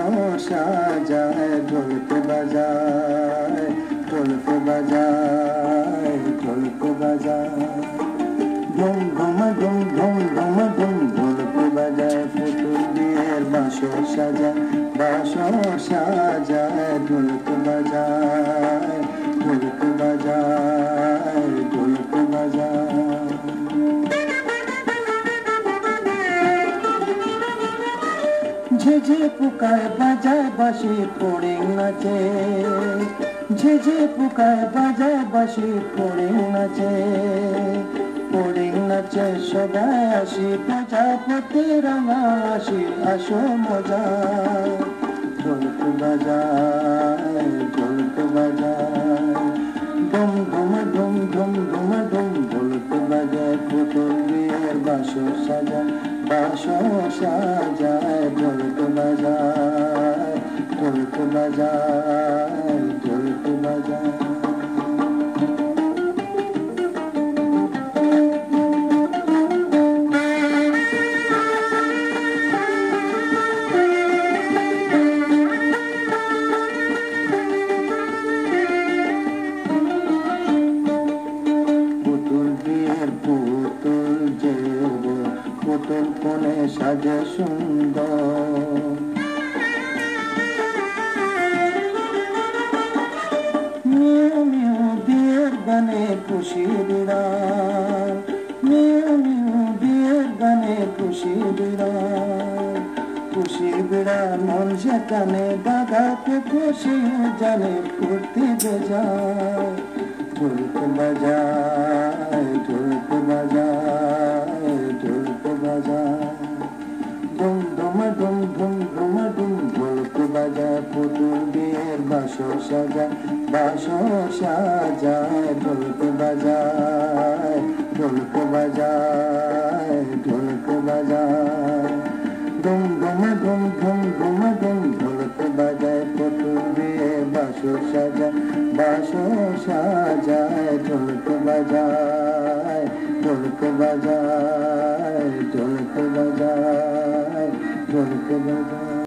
বাঁশর সাজায় ঢোলক বাজায় ঢোলক বাজায় ঢোলক বাজায় ধুম ধুম ধুম ধুম ধুম ধুম ঢোলক বাজায় পুতুল বিয়ের বাঁশর সাজায় বাঁশর সাজায় ঢোলক বাজায় ঢোলক বাজায় ঢোলক বাজায় ঝেঝে পোকায় বাজায় বাঁশি ফড়িং নাচে ঝেঝে পোকায় বাজায় বাঁশি ফড়িং নাচে ফড়িং নাচে সবাই আসি প্রজাপতি রাঙা আসি আসো মজায় ঢোলক বাজায় ঢোলক বাজায় ধুম ধুম ধুম ধুম ধুম ধুম ঢোলক বাজায় পুতুল বিয়ের বাঁশর সাজায় বাঁশর সাজায় ঢোলক বাজায় ঢোলক বাজায় ঢোলক বাজায় পুতুল যে পুতুল কোণে সাজে সুন্দর মিউ মিউ বিয়ের গানে খুশি বিড়াল মিউ মিউ বিয়ের গানে খুশি বিড়াল খুশি বিড়াল মন সেখানে দাদাকে খুশি জানে ফুর্তি বেজায় ঢোলক বাজায় ঢোলক বাজায় ঢোলক বাজায় ধুম ধুম ধুম ধুম ধুম ধুম ঢোলক বাজায় পুতুল বিয়ের বাঁশর সাজায় বাঁশর সাজায় ঢোলক বাজায় ঢোলক বাজায় ঢোলক বাজায় ধুম ধুম ধুম ধুম ধুম ধুম ঢোলক বাজায় পুতুল বিয়ের বাঁশর সাজায় বাঁশর সাজায় ঢোলক বাজায় ঢোলক বাজায় ঢোলক বাজায় ঢোলক বাজায়